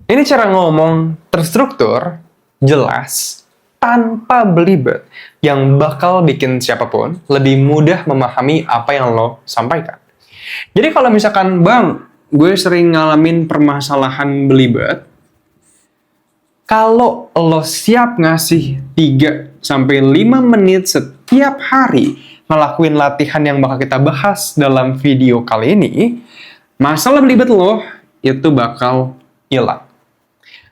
Ini cara ngomong terstruktur, jelas, tanpa belibet, yang bakal bikin siapapun lebih mudah memahami apa yang lo sampaikan. Jadi kalau misalkan, Bang, gue sering ngalamin permasalahan belibet, kalau lo siap ngasih 3-5 menit setiap hari ngelakuin latihan yang bakal kita bahas dalam video kali ini, masalah belibet lo itu bakal hilang.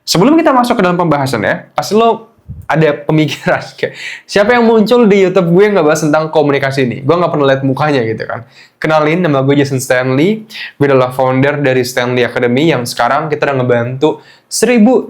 Sebelum kita masuk ke dalam pembahasan ya, pasti lo ada pemikiran kayak, siapa yang muncul di YouTube gue ngebahas tentang komunikasi ini? Gue nggak pernah lihat mukanya gitu kan. Kenalin, nama gue Jason Stanley. Gue adalah founder dari Stanley Academy yang sekarang kita udah ngebantu 1.200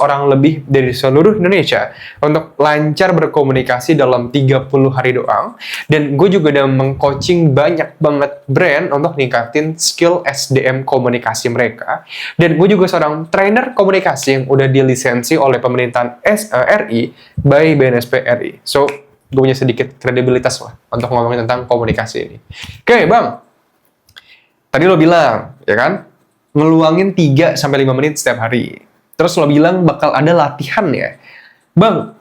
orang lebih dari seluruh Indonesia untuk lancar berkomunikasi dalam 30 hari doang. Dan gue juga udah meng-coaching banyak banget brand untuk ningkatin skill SDM komunikasi mereka. Dan gue juga seorang trainer komunikasi yang udah dilisensi oleh pemerintahan RI by BNSP RI. So, gue punya sedikit kredibilitas lah untuk ngomongin tentang komunikasi ini. Oke, Bang. Tadi lo bilang, ya kan? Ngeluangin 3-5 menit setiap hari. Terus lo bilang bakal ada latihan ya. Bang,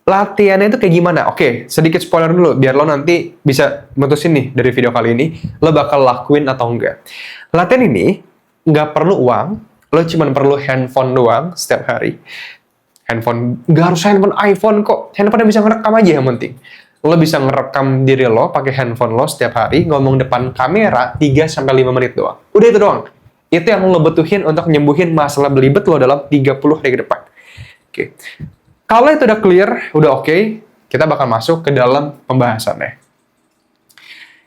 latihannya itu kayak gimana? Oke, sedikit spoiler dulu, biar lo nanti bisa mutusin nih dari video kali ini, lo bakal lakuin atau enggak. Latihan ini nggak perlu uang, lo cuma perlu handphone doang setiap hari. Handphone, nggak harus handphone iPhone kok. Handphone yang bisa ngerekam aja yang penting. Lo bisa ngerekam diri lo pakai handphone lo setiap hari, ngomong depan kamera 3-5 menit doang. Udah itu doang. Itu yang lo butuhin untuk nyembuhin masalah belibet lo dalam 30 hari ke depan. Oke. Kalau itu udah clear, udah oke, kita bakal masuk ke dalam pembahasannya.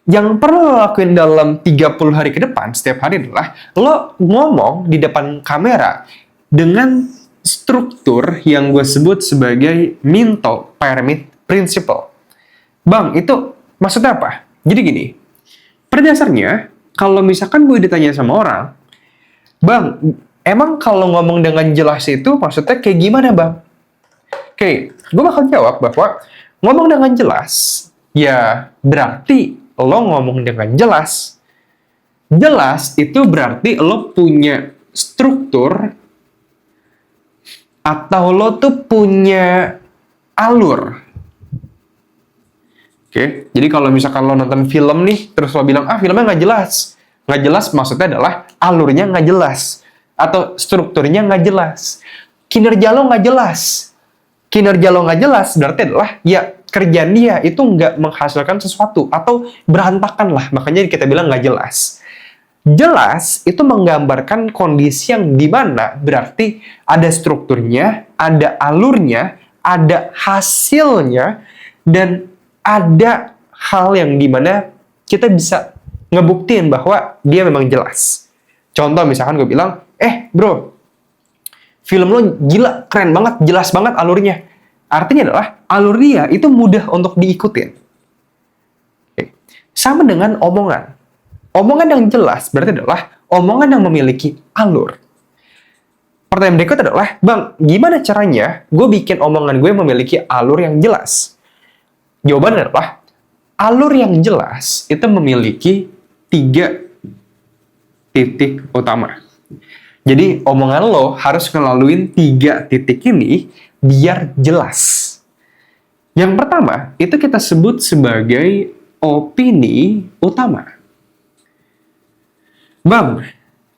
Yang perlu lo lakuin dalam 30 hari ke depan, setiap hari adalah lo ngomong di depan kamera dengan struktur yang gue sebut sebagai Minto Pyramid Principle. Bang, itu maksudnya apa? Jadi gini, pada dasarnya, kalau misalkan gue ditanya sama orang, Bang, emang kalau ngomong dengan jelas itu maksudnya kayak gimana, Bang? Oke, gue bakal jawab bahwa ngomong dengan jelas, ya berarti lo ngomong dengan jelas. Jelas itu berarti lo punya struktur atau lo tuh punya alur. Oke, jadi kalau misalkan lo nonton film nih, terus lo bilang, filmnya nggak jelas. Nggak jelas maksudnya adalah alurnya nggak jelas. Atau strukturnya nggak jelas. Kinerja lo nggak jelas. Kinerja lo nggak jelas berarti adalah, ya kerjaan dia itu nggak menghasilkan sesuatu. Atau berantakan lah, makanya kita bilang nggak jelas. Jelas itu menggambarkan kondisi yang dimana berarti ada strukturnya, ada alurnya, ada hasilnya, dan ada hal yang dimana kita bisa ngebuktiin bahwa dia memang jelas. Contoh misalkan gue bilang, bro, film lo gila, keren banget, jelas banget alurnya. Artinya adalah alur dia itu mudah untuk diikutin. Oke. Sama dengan omongan. Omongan yang jelas berarti adalah omongan yang memiliki alur. Pertanyaan berikut adalah, Bang, gimana caranya gue bikin omongan gue memiliki alur yang jelas? Jawabannya adalah, alur yang jelas itu memiliki 3 titik utama. Jadi, omongan lo harus ngelaluin 3 titik ini biar jelas. Yang pertama, itu kita sebut sebagai opini utama. Bang,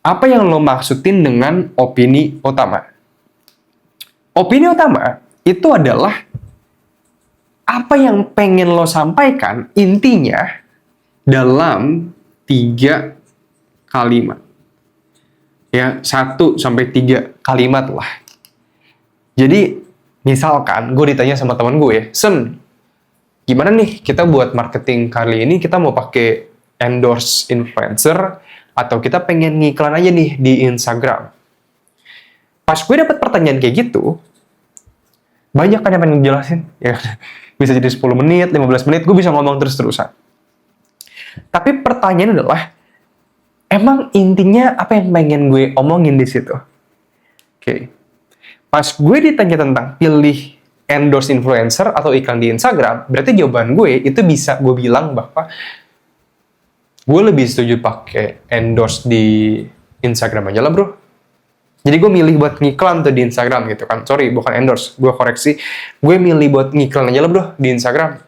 apa yang lo maksudin dengan opini utama? Opini utama itu adalah apa yang pengen lo sampaikan intinya dalam 3 kalimat. Ya, 1-3 kalimat lah. Jadi, misalkan gue ditanya sama teman gue, Sen, gimana nih kita buat marketing kali ini, kita mau pakai endorse influencer, atau kita pengen ngiklan aja nih di Instagram. Pas gue dapet pertanyaan kayak gitu, banyak kan yang pengen ngejelasin. Ya, bisa jadi 10 menit, 15 menit, gue bisa ngomong terus-terusan. Tapi pertanyaan adalah, emang intinya apa yang pengen gue omongin di situ? Oke. Pas gue ditanya tentang pilih endorse influencer atau iklan di Instagram, berarti jawaban gue itu bisa gue bilang bahwa gue lebih setuju pakai endorse di Instagram aja lah, bro. Jadi gue milih buat ngiklan tuh di Instagram gitu kan. Sorry, bukan endorse, gue koreksi. Gue milih buat ngiklan aja lah bro di Instagram.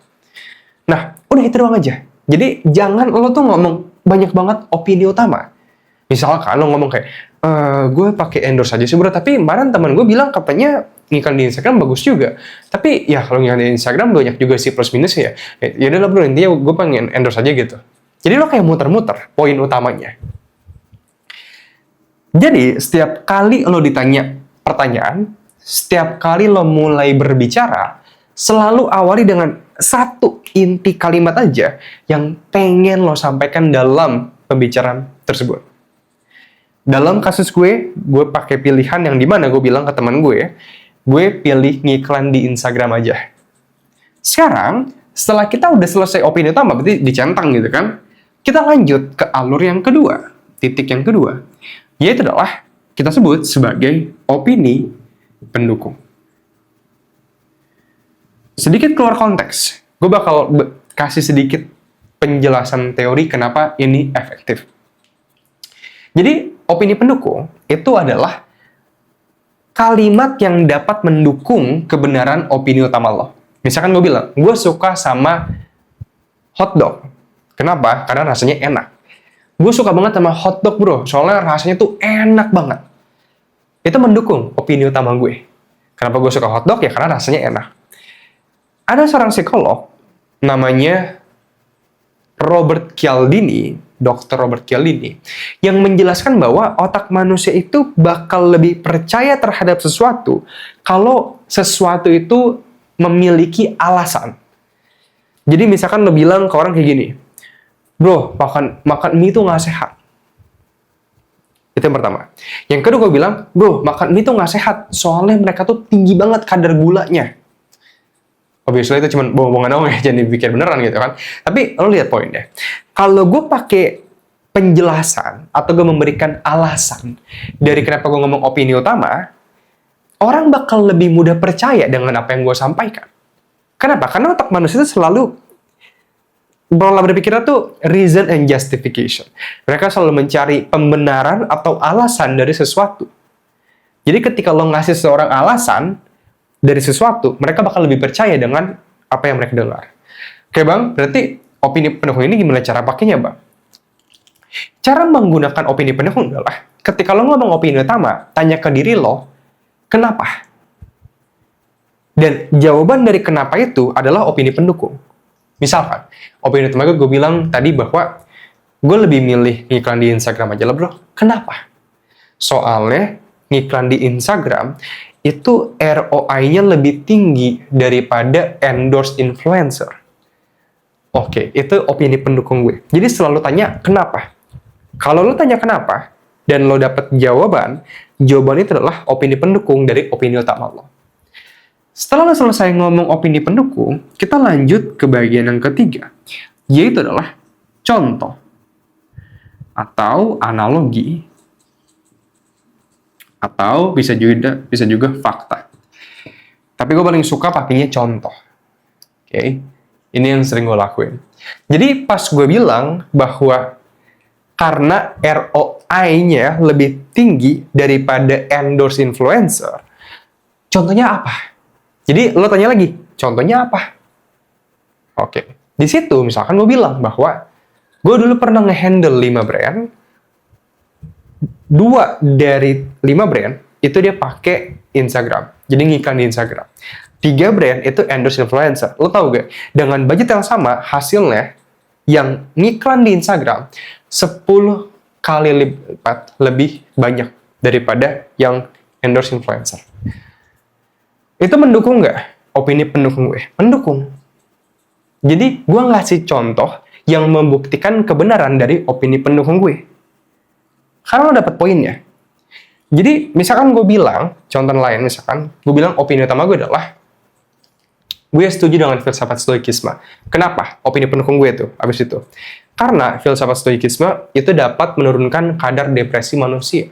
Nah, udah itu doang aja. Jadi jangan lo tuh ngomong banyak banget opini utama. Misalkan lo ngomong kayak, gue pakai endorse aja sih bro, tapi kemarin teman gue bilang katanya ngiklan di Instagram bagus juga. Tapi ya kalau ngiklan di Instagram banyak juga sih plus minus ya. Ya udah lah bro, intinya gue pengen endorse aja gitu. Jadi lo kayak muter-muter poin utamanya. Jadi setiap kali lo ditanya pertanyaan, setiap kali lo mulai berbicara, selalu awali dengan satu inti kalimat aja yang pengen lo sampaikan dalam pembicaraan tersebut. Dalam kasus gue pakai pilihan yang dimana gue bilang ke teman gue pilih ngiklan di Instagram aja. Sekarang, setelah kita udah selesai opini utama, berarti dicentang gitu kan, kita lanjut ke alur yang kedua, titik yang kedua, yaitu adalah kita sebut sebagai opini pendukung. Sedikit keluar konteks, gue bakal kasih sedikit penjelasan teori kenapa ini efektif. Jadi, opini pendukung itu adalah kalimat yang dapat mendukung kebenaran opini utama lo. Misalkan gue bilang, gue suka sama hotdog. Kenapa? Karena rasanya enak. Gue suka banget sama hotdog bro, soalnya rasanya tuh enak banget. Itu mendukung opini utama gue. Kenapa gue suka hotdog? Ya karena rasanya enak. Ada seorang psikolog, namanya Robert Cialdini, Dr. Robert Cialdini, yang menjelaskan bahwa otak manusia itu bakal lebih percaya terhadap sesuatu kalau sesuatu itu memiliki alasan. Jadi misalkan lo bilang ke orang kayak gini, bro, makan mie itu nggak sehat. Itu yang pertama. Yang kedua gue bilang, bro, makan mie itu nggak sehat, soalnya mereka tuh tinggi banget kadar gulanya. Obviously itu cuma bohong-bohongan doang ya, jangan dipikir beneran gitu kan. Tapi lo lihat poinnya. Kalau gue pakai penjelasan atau gue memberikan alasan dari kenapa gue ngomong opini utama, orang bakal lebih mudah percaya dengan apa yang gue sampaikan. Kenapa? Karena otak manusia itu selalu pola berpikirnya tuh reason and justification. Mereka selalu mencari pembenaran atau alasan dari sesuatu. Jadi ketika lo ngasih seorang alasan dari sesuatu, mereka bakal lebih percaya dengan apa yang mereka dengar. Oke bang, berarti opini pendukung ini gimana cara pakainya bang? Cara menggunakan opini pendukung adalah ketika lo ngomong opini utama, tanya ke diri lo, kenapa? Dan jawaban dari kenapa itu adalah opini pendukung. Misalkan, opini utama gue bilang tadi bahwa gue lebih milih ngiklan di Instagram aja lah bro. Kenapa? Soalnya ngiklan di Instagram itu ROI-nya lebih tinggi daripada endorse influencer. Oke, itu opini pendukung gue. Jadi selalu tanya kenapa. Kalau lo tanya kenapa, dan lo dapet jawaban itu adalah opini pendukung dari opini utama lo. Setelah lo selesai ngomong opini pendukung, kita lanjut ke bagian yang ketiga, yaitu adalah contoh atau analogi, atau bisa juga fakta. Tapi gue paling suka pakainya contoh. Oke, ini yang sering gue lakuin. Jadi pas gue bilang bahwa karena ROI-nya lebih tinggi daripada endorse influencer, contohnya apa? Jadi lo tanya lagi, contohnya apa? Oke, di situ misalkan gue bilang bahwa gue dulu pernah nge-handle 5 brand, 2 dari 5 brand itu dia pakai Instagram, jadi ngiklan di Instagram. 3 brand itu endorse influencer. Lo tau gak? Dengan budget yang sama, hasilnya yang ngiklan di Instagram 10 kali lipat lebih banyak daripada yang endorse influencer. Itu mendukung nggak opini pendukung gue? Mendukung. Jadi gue ngasih contoh yang membuktikan kebenaran dari opini pendukung gue. Karena lo dapet poinnya. Jadi misalkan gue bilang, contoh lain misalkan, gue bilang opini utama gue adalah gue setuju dengan filsafat stoikisme. Kenapa? Opini pendukung gue tuh, abis itu. Karena filsafat stoikisme itu dapat menurunkan kadar depresi manusia.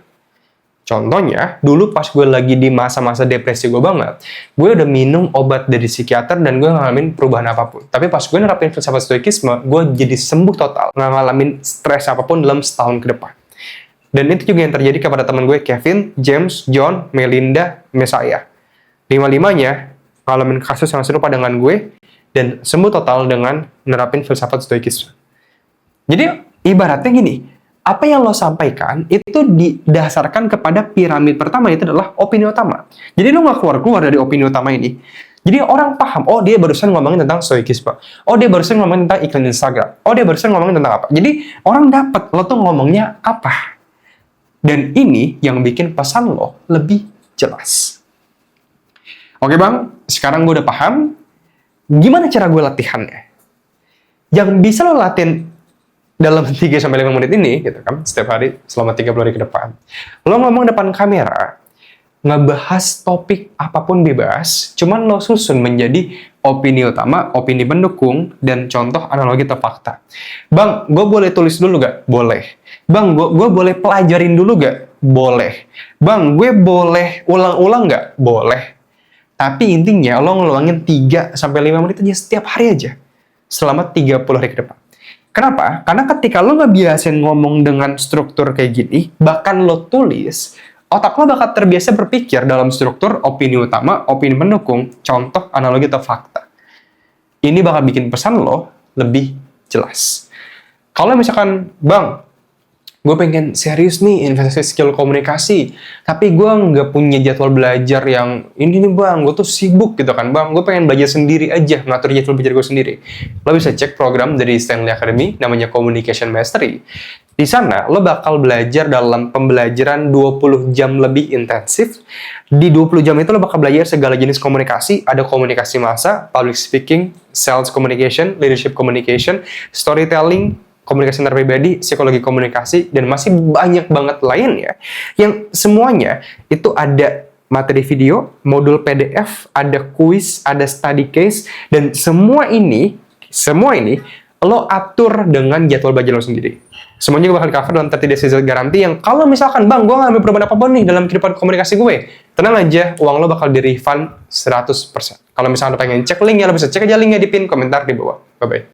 Contohnya, dulu pas gue lagi di masa-masa depresi gue banget, gue udah minum obat dari psikiater dan gue ngalamin perubahan apapun. Tapi pas gue nerapin filsafat stoikisme, gue jadi sembuh total. Nggak ngalamin stres apapun dalam setahun ke depan. Dan itu juga yang terjadi kepada teman gue, Kevin, James, John, Melinda, Messiah. Lima-limanya ngalamin kasus yang serupa dengan gue, dan sembuh total dengan nerapin filsafat stoikisme. Jadi, ibaratnya gini, apa yang lo sampaikan itu didasarkan kepada piramid pertama, itu adalah opini utama. Jadi, lo nggak keluar-keluar dari opini utama ini. Jadi, orang paham, oh dia barusan ngomongin tentang stoikisme. Oh dia barusan ngomongin tentang iklan Instagram. Oh dia barusan ngomongin tentang apa. Jadi, orang dapat lo tuh ngomongnya apa. Dan ini yang bikin pesan lo lebih jelas. Oke bang, sekarang gue udah paham gimana cara gue latihannya. Yang bisa lo latihan dalam 3-5 menit ini, gitu kan, setiap hari selama 30 hari ke depan. Lo ngomong depan kamera, ngebahas topik apapun bebas, cuman lo susun menjadi opini utama, opini pendukung, dan contoh, analogi, atau fakta. Bang, gue boleh tulis dulu gak? Boleh. Bang, gue boleh pelajarin dulu gak? Boleh. Bang, gue boleh ulang-ulang gak? Boleh. Tapi intinya, lo ngeluangin 3-5 menit aja setiap hari aja. Selama 30 hari ke depan. Kenapa? Karena ketika lo nggak biasain ngomong dengan struktur kayak gini, bahkan lo tulis, otak lo bakal terbiasa berpikir dalam struktur opini utama, opini pendukung, contoh, analogi, atau fakta. Ini bakal bikin pesan lo lebih jelas. Kalau misalkan, bang, gue pengen serius nih investasi skill komunikasi, tapi gue nggak punya jadwal belajar yang ini nih bang, gue tuh sibuk gitu kan bang, gue pengen belajar sendiri aja, ngatur jadwal belajar gue sendiri. Lo bisa cek program dari Stanley Academy, namanya Communication Mastery. Di sana, lo bakal belajar dalam pembelajaran 20 jam lebih intensif. Di 20 jam itu lo bakal belajar segala jenis komunikasi, ada komunikasi massa, public speaking, sales communication, leadership communication, storytelling, komunikasi antar pribadi, psikologi komunikasi, dan masih banyak banget lainnya, yang semuanya itu ada materi video, modul PDF, ada kuis, ada study case, dan semua ini lo atur dengan jadwal belajar lo sendiri. Semuanya bakal di-cover dalam 30 days result guarantee yang kalau misalkan, bang, gue nggak ambil perubahan apapun nih dalam kehidupan komunikasi gue, tenang aja, uang lo bakal di-refund 100%. Kalau misalkan lo pengen cek linknya, lo bisa cek aja linknya di pin komentar di bawah. Bye-bye.